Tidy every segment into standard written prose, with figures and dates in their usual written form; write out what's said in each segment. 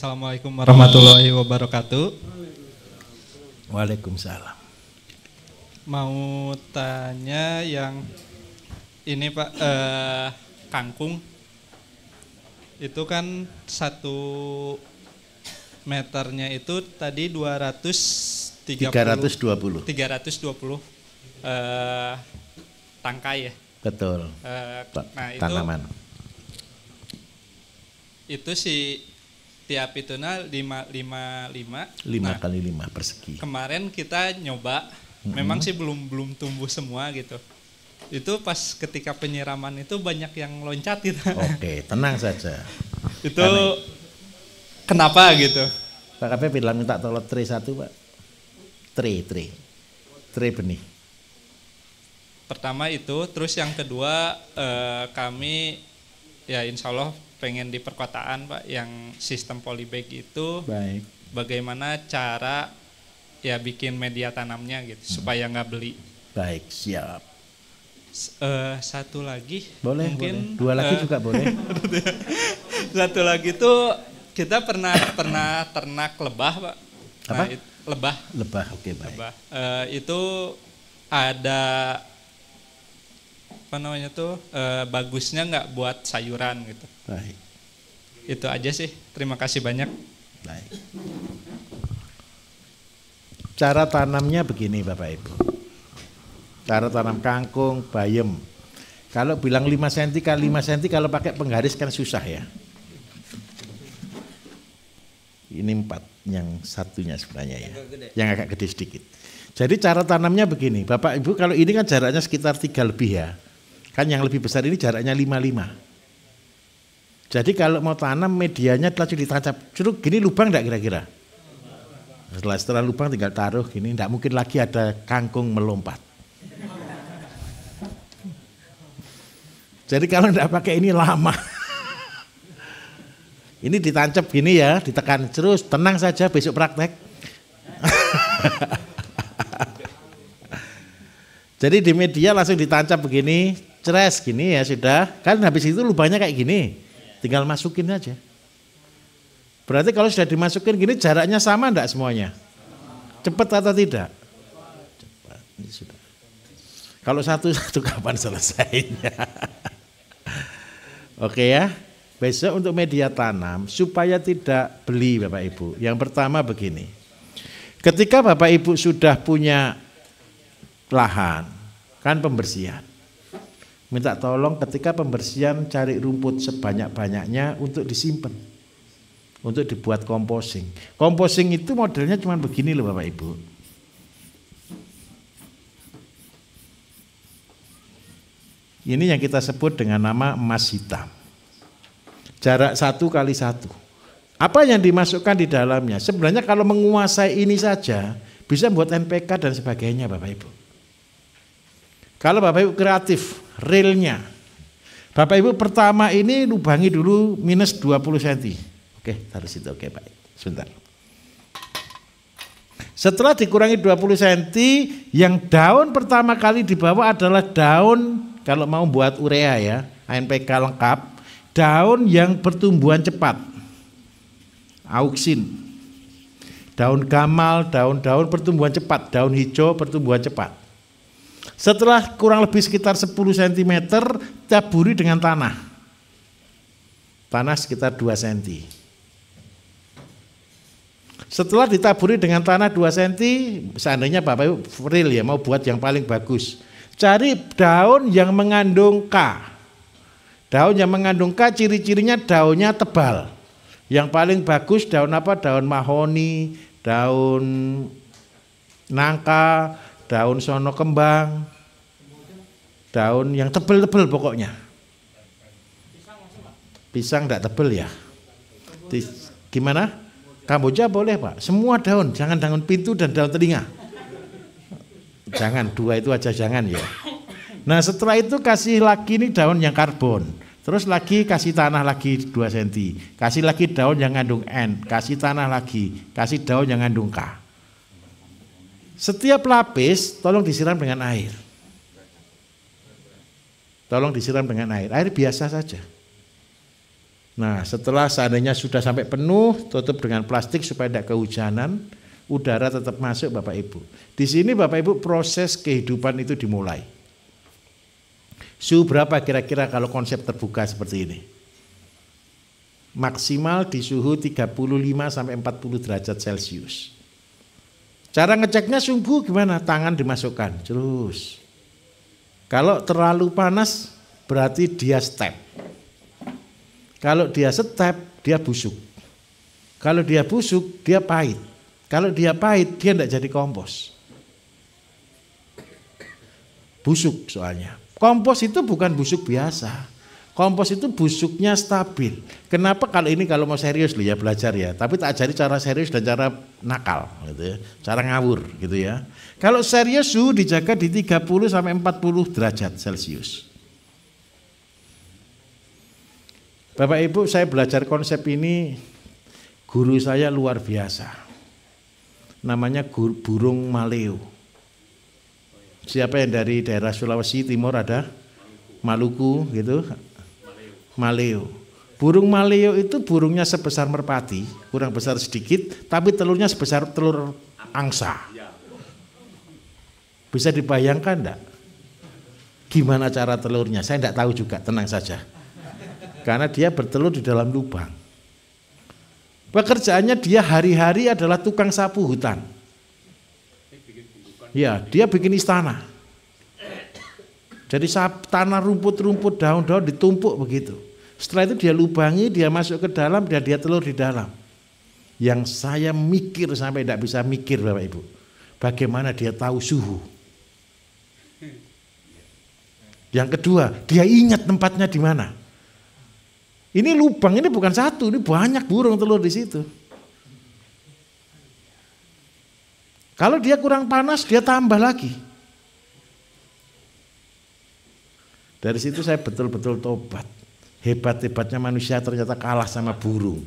Assalamualaikum warahmatullahi wabarakatuh. Waalaikumsalam. Mau tanya yang ini Pak, kangkung itu kan 1 meternya itu tadi 320 tangkai ya. betul. Nah Tanaman itu si tiap itu 5 kali 5 persegi. Kemarin kita nyoba, memang sih belum tumbuh semua gitu. Itu pas ketika penyiraman itu banyak yang loncat gitu. Oke, tenang saja. Itu kenapa gitu? Pak KP bilang minta tolong tray 1 Pak. Tray benih. Pertama itu, terus yang kedua kami ya insya Allah pengen di perkotaan Pak, yang sistem polybag itu. Baik. Bagaimana cara ya bikin media tanamnya gitu supaya nggak beli. Baik, siap. Satu lagi Boleh, mungkin boleh. 2 lagi juga boleh. Satu lagi tuh kita pernah ternak lebah Pak. Apa? Lebah. Lebah, oke baik. Lebah. Itu ada apa namanya tuh bagusnya nggak buat sayuran gitu. Baik. Itu aja sih. Terima kasih banyak. Baik. Cara tanamnya begini Bapak Ibu. Cara tanam kangkung, bayam. Kalau bilang 5 cm kali 5 cm kalau pakai penggaris kan susah ya. Ini 4, yang satunya sebenarnya ya. Yang agak gede sedikit. Jadi cara tanamnya begini, Bapak Ibu, kalau ini kan jaraknya sekitar 3 lebih ya. Kan yang lebih besar ini jaraknya 5. Jadi kalau mau tanam medianya langsung ditancap. Curug gini lubang enggak kira-kira? Setelah lubang tinggal taruh gini, enggak mungkin lagi ada kangkung melompat. Jadi kalau enggak pakai ini lama. Ini ditancap gini ya, ditekan terus, tenang saja besok praktek. Jadi di media langsung ditancap begini, ceres gini ya sudah. Kan habis itu lubangnya kayak gini. Tinggal masukin aja. Berarti kalau sudah dimasukin gini jaraknya sama enggak semuanya? Cepat atau tidak? Cepat. Ini sudah. Kalau satu kapan selesainya? Oke ya. Besok untuk media tanam supaya tidak beli Bapak Ibu. Yang pertama begini. Ketika Bapak Ibu sudah punya lahan, kan pembersihan. Minta tolong ketika pembersihan cari rumput sebanyak-banyaknya untuk disimpan. Untuk dibuat composting. Composting itu modelnya cuma begini loh Bapak Ibu. Ini yang kita sebut dengan nama emas hitam. Jarak 1 kali 1. Apa yang dimasukkan di dalamnya? Sebenarnya kalau menguasai ini saja bisa buat NPK dan sebagainya Bapak Ibu. Kalau Bapak Ibu kreatif, realnya. Bapak Ibu pertama ini lubangi dulu minus 20 cm. Oke, taruh situ. Oke, baik. Sebentar. Setelah dikurangi 20 cm, yang daun pertama kali di bawah adalah daun, kalau mau buat urea ya, NPK lengkap, daun yang pertumbuhan cepat. Auksin. Daun gamal, daun-daun pertumbuhan cepat, daun hijau pertumbuhan cepat. Setelah kurang lebih sekitar 10 cm, taburi dengan tanah. Tanah sekitar 2 cm. Setelah ditaburi dengan tanah 2 cm, seandainya Bapak Ibu real ya, mau buat yang paling bagus. Cari daun yang mengandung K. Daun yang mengandung K ciri-cirinya daunnya tebal. Yang paling bagus daun apa? Daun mahoni, daun nangka, daun sono kembang, daun yang tebel-tebel pokoknya. Pisang enggak tebel ya? Gimana? Kamboja boleh Pak, semua daun, jangan daun pintu dan daun telinga. Jangan, 2 itu aja jangan ya. Nah setelah itu kasih lagi nih daun yang karbon. Terus lagi kasih tanah lagi 2 cm. Kasih lagi daun yang ngandung N, kasih tanah lagi, kasih daun yang ngandung K. Setiap lapis tolong disiram dengan air. Tolong disiram dengan air biasa saja. Nah, setelah seandainya sudah sampai penuh, tutup dengan plastik supaya tidak kehujanan, udara tetap masuk Bapak Ibu. Di sini Bapak Ibu proses kehidupan itu dimulai. Suhu berapa kira-kira kalau konsep terbuka seperti ini? Maksimal di suhu 35 sampai 40 derajat Celcius. Cara ngeceknya suhu gimana? Tangan dimasukkan, terus. Kalau terlalu panas berarti dia step. Kalau dia step, dia busuk. Kalau dia busuk, dia pahit. Kalau dia pahit, dia tidak jadi kompos. Busuk soalnya. Kompos itu bukan busuk biasa. Kompos itu busuknya stabil. Kenapa kalau mau serius loh ya belajar ya. Tapi tak ajari cara serius dan cara nakal gitu ya. Cara ngawur gitu ya. Kalau serius suhu dijaga di 30 sampai 40 derajat Celcius. Bapak Ibu, saya belajar konsep ini, guru saya luar biasa. Namanya burung maleo. Siapa yang dari daerah Sulawesi Timur ada? Maluku gitu. Maleo. Burung maleo itu burungnya sebesar merpati, kurang besar sedikit, tapi telurnya sebesar telur angsa. Bisa dibayangkan enggak? Gimana cara telurnya? Saya enggak tahu juga, tenang saja. Karena dia bertelur di dalam lubang. Pekerjaannya dia hari-hari adalah tukang sapu hutan. Ya, dia bikin istana. Jadi tanah rumput-rumput, daun-daun ditumpuk begitu. Setelah itu dia lubangi, dia masuk ke dalam, dan dia telur di dalam. Yang saya mikir sampai tidak bisa mikir Bapak Ibu. Bagaimana dia tahu suhu. Yang kedua, dia ingat tempatnya di mana. Ini lubang, ini bukan satu, ini banyak burung telur di situ. Kalau dia kurang panas, dia tambah lagi. Dari situ saya betul-betul tobat. Hebat-hebatnya manusia ternyata kalah sama burung.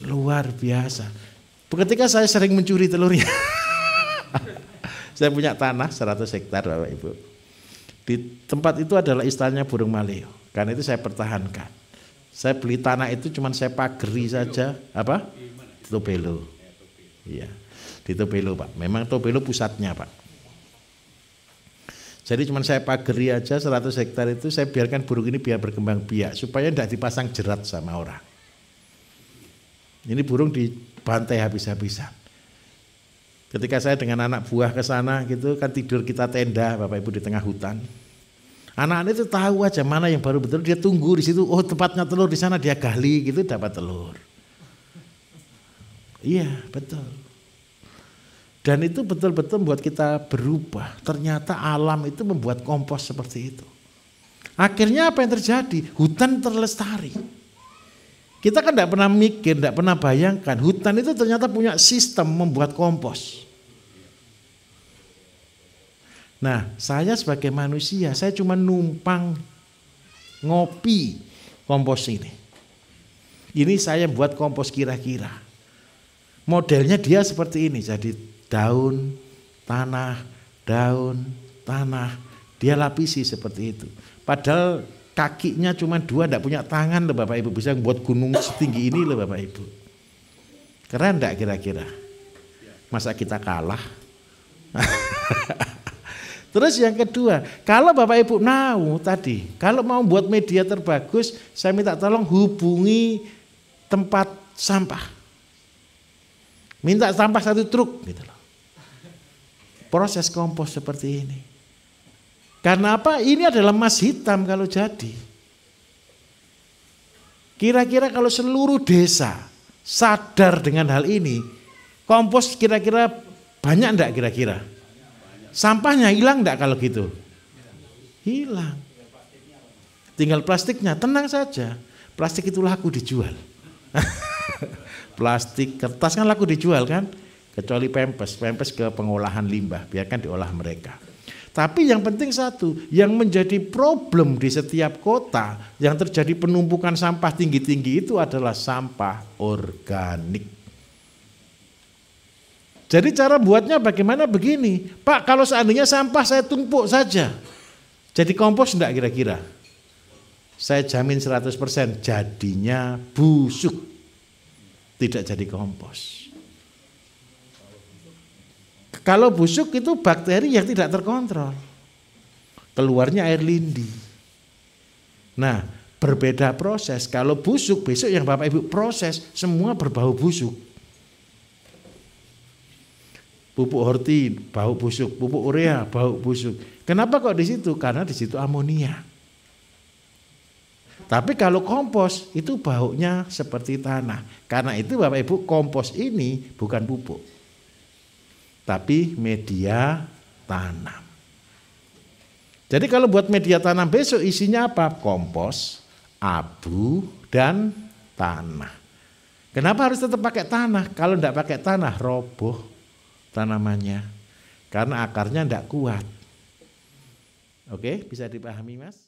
Luar biasa. Ketika saya sering mencuri telurnya. Saya punya tanah 100 hektar Bapak Ibu. Di tempat itu adalah istilahnya burung maleo. Karena itu saya pertahankan. Saya beli tanah itu cuma saya pageri saja. Apa? Di Tobelo. Iya, di Tobelo Pak. Memang Tobelo pusatnya Pak. Jadi cuma saya pageri aja 100 hektar itu, saya biarkan burung ini biar berkembang biak supaya tidak dipasang jerat sama orang. Ini burung dibantai habis-habisan. Ketika saya dengan anak buah ke sana gitu kan tidur kita tenda Bapak Ibu di tengah hutan. Anak-anak itu tahu aja mana yang baru betul, dia tunggu di situ. Oh tempatnya telur di sana, dia gali gitu dapat telur. Iya betul. Dan itu betul-betul membuat kita berubah. Ternyata alam itu membuat kompos seperti itu. Akhirnya apa yang terjadi? Hutan terlestari. Kita kan tidak pernah mikir, tidak pernah bayangkan. Hutan itu ternyata punya sistem membuat kompos. Nah, saya sebagai manusia, saya cuma numpang ngopi kompos ini. Ini saya buat kompos kira-kira. Modelnya dia seperti ini, jadi daun, tanah, dia lapisi seperti itu. Padahal kakinya cuma 2, tidak punya tangan loh Bapak Ibu, bisa buat gunung setinggi ini loh Bapak Ibu. Keren enggak kira-kira? Masa kita kalah? Terus yang kedua, kalau Bapak Ibu tadi, kalau mau buat media terbagus, saya minta tolong hubungi tempat sampah. Minta sampah 1 truk gitu loh. Proses kompos seperti ini. Karena apa? Ini adalah emas hitam kalau jadi. Kira-kira kalau seluruh desa sadar dengan hal ini, kompos kira-kira banyak enggak kira-kira? Sampahnya hilang enggak kalau gitu? Hilang. Tinggal plastiknya, tenang saja. Plastik itu laku dijual. Plastik, kertas kan laku dijual kan? Kecuali pempes ke pengolahan limbah, biarkan diolah mereka. Tapi yang penting satu, yang menjadi problem di setiap kota, yang terjadi penumpukan sampah tinggi-tinggi itu adalah sampah organik. Jadi cara buatnya bagaimana begini, Pak, kalau seandainya sampah saya tumpuk saja, jadi kompos enggak kira-kira? saya jamin 100% jadinya busuk, tidak jadi kompos. Kalau busuk itu bakteri yang tidak terkontrol, keluarnya air lindi. Nah, berbeda proses. Kalau busuk, besok yang Bapak Ibu proses semua berbau busuk. Pupuk horti bau busuk, pupuk urea bau busuk. Kenapa kok di situ? Karena di situ amonia. Tapi kalau kompos itu baunya seperti tanah. Karena itu Bapak Ibu, kompos ini bukan pupuk, tapi media tanam. Jadi kalau buat media tanam besok isinya apa? Kompos, abu, dan tanah. Kenapa harus tetap pakai tanah? Kalau tidak pakai tanah roboh tanamannya. Karena akarnya tidak kuat. Oke, bisa dipahami Mas?